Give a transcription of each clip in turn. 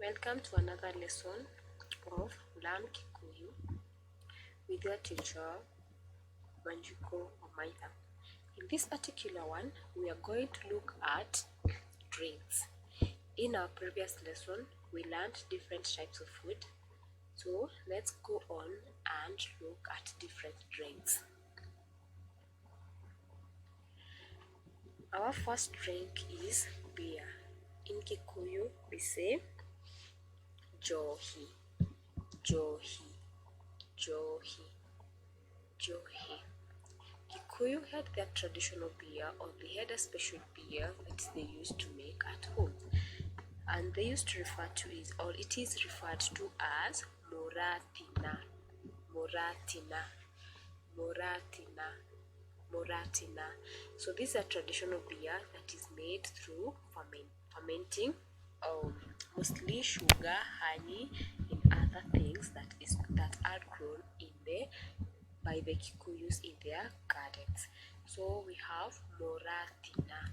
Welcome to another lesson of Learn Kikuyu with your teacher Manjuko Omaita. In this particular one, we are going to look at drinks. In our previous lesson, we learned different types of food. So let's go on and look at different drinks. Our first drink is beer. In Kikuyu, we say Johi, Johi, Johi, Johi. Kikuyu had their traditional beer, or they had a special beer that they used to make at home. And they used to refer to it, or it is referred to as Moratina, Moratina, Moratina, Moratina. So this is a traditional beer that is made through fermenting mostly sugar, honey, and other things that are grown by the Kikuyus in their gardens. So we have Moratina,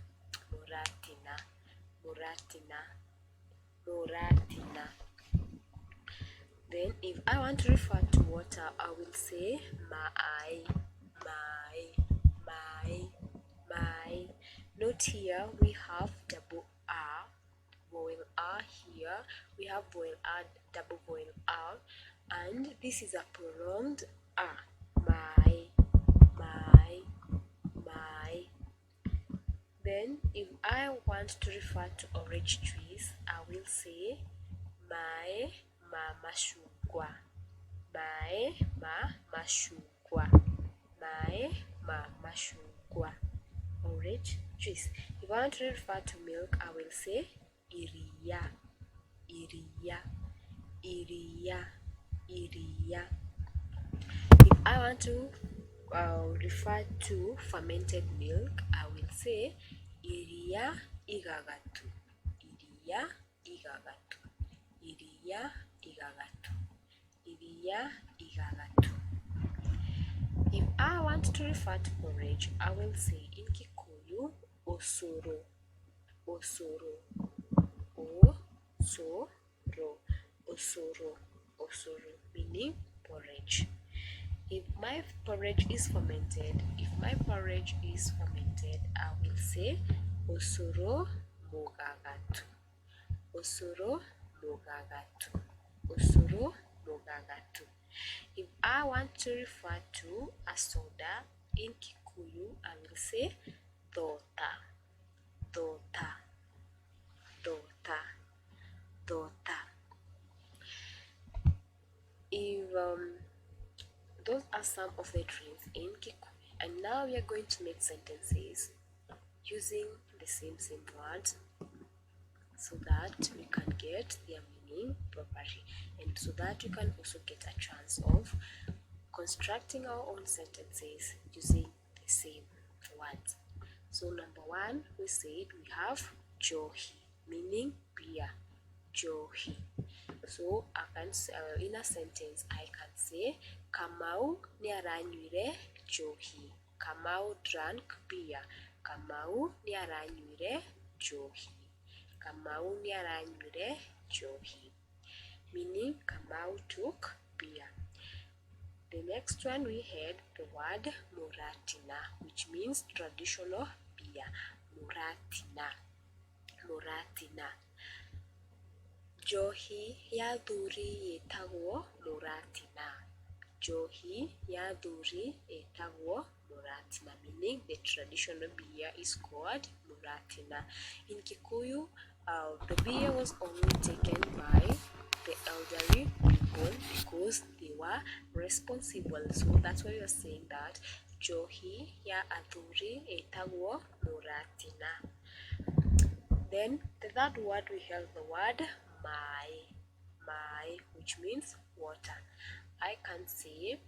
Moratina, Moratina, Moratina. Then if I want to refer to water, I will say Mai, Mai, Mai, Mai. Note here we have double R, vowel R here. We have vowel R, double vowel R, and this is a prolonged R. My, my, my. Then if I want to refer to orange trees, I will say my mama shugwa, my mama shugwa, my mama shugwa. Orange trees. If I want to refer to milk, I will say iria, iria, iria, iria. If I want to refer to fermented milk, I will say iria igagatu, iria igagatu, iria igagatu, iria igagatu. If I want to refer to porridge, I will say in Kikuyu osoro, osoro, osoro, osoro, osoro, meaning porridge. If my porridge is fermented, I will say osoro mogagatu, osoro mogagatu, osoro mogagatu. If I want to refer to a soda in Kikuyu, I will say dota, dota, dota, dota. If those are some of the drinks in Kikuyu, and now we are going to make sentences using the same words so that we can get their meaning properly, and so that we can also get a chance of constructing our own sentences using the same words. So number one, we said we have Johi, meaning beer, Johi. So I can in a sentence I can say Kamau niaranyuire Johi. Kamau drank beer. Kamau niaranyuire Johi. Kamau niaranyuire Johi, meaning Kamau took beer. The next one we had the word Moratina, which means traditional beer. Moratina, Moratina. Johi ya dhuri yetagwo Moratina. Johi ya dhuri yetagwo Moratina, meaning the traditional beer is called Moratina. In Kikuyu, the beer was only taken by the elderly people because they were responsible. So that's why we are saying that Johi ya adhuri yetagwo Moratina. Then the third word we have the word Mai, which means water. I can say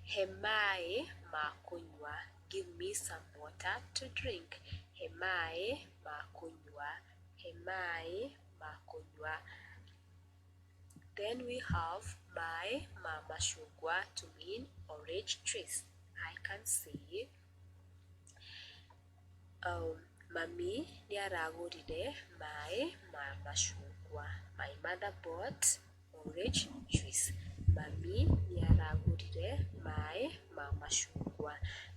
Hemai makunywa, give me some water to drink. Hemai makunywa, Hemai makunywa. Then we have my mama shugwa to mean orange trees. I can say Mami niaragurire my mama shugwa. amachungwa. My mother bought orange juice. Mami nĩaragũrire maĩ ma macungwa.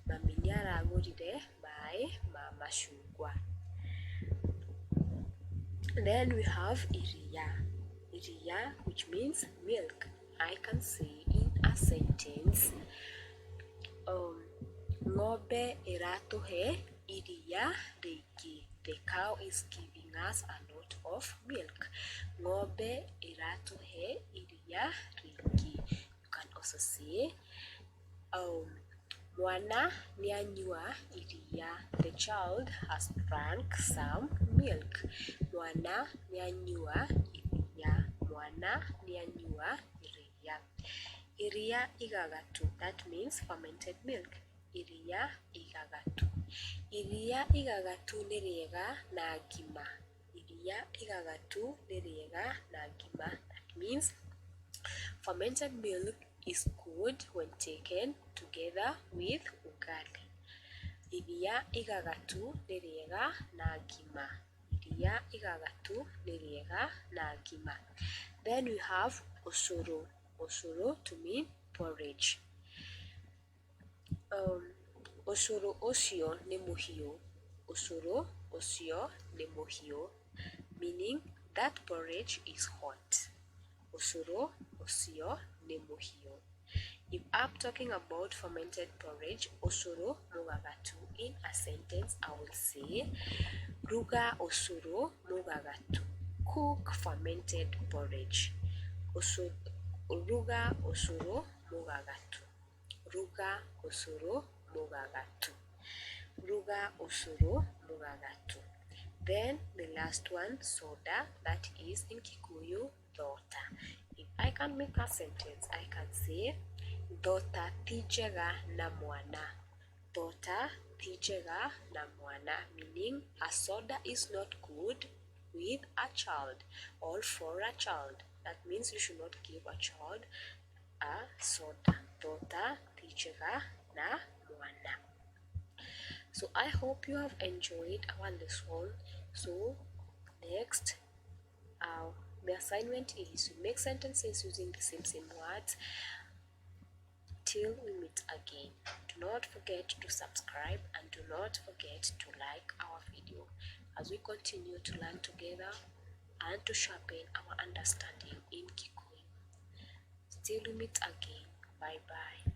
Mami nĩaragũrire maĩ ma macungwa. Then we have iria. Iria, which means milk. I can say in a sentence, ng'ombe ĩratũhe iria rĩingĩ. The cow is giving us a lot of milk. Ng'ombe ĩratũhe iria rĩingĩ. You can also say, mwana nĩanyua iria. The child has drank some milk. Mwana nĩanyua iria. Mwana nĩanyua iria. Iria igagatu, that means fermented milk. Iria igagatu. Iria igagatu nĩ rĩega na ngima. Iria igagatu nĩ rĩega na ngima. That means fermented milk is good when taken together with ugali. Iria igagatu nĩ rĩega na ngima. Iria igagatu nĩ rĩega na ngima. Then we have osoro. Osoro to mean porridge. Osoro ũcio nĩ mũhiũ. Osoro ũcio nĩ mũhiũ, meaning that porridge is hot. Osoro ũcio nĩ mũhiũ. If I'm talking about fermented porridge, osoro mũgagatu, in a sentence I will say, ruga osoro mũgagatu. Cook fermented porridge. Ruga osoro mũgagatu. Ruga osoro mũgagatu. Ruga osoro mũgagatu. Then the last one, soda, that is in Kikuyu, thota. If I can make a sentence, I can say, thota ti njega na mwana. Thota ti njega na mwana, meaning a soda is not good with a child or for a child. That means you should not give a child a soda. Thota ti njega na mwana. So I hope you have enjoyed our lesson. So next, the assignment is to make sentences using the same words. Till we meet again, do not forget to subscribe and do not forget to like our video as we continue to learn together and to sharpen our understanding in Kikuyu. Till we meet again, bye bye.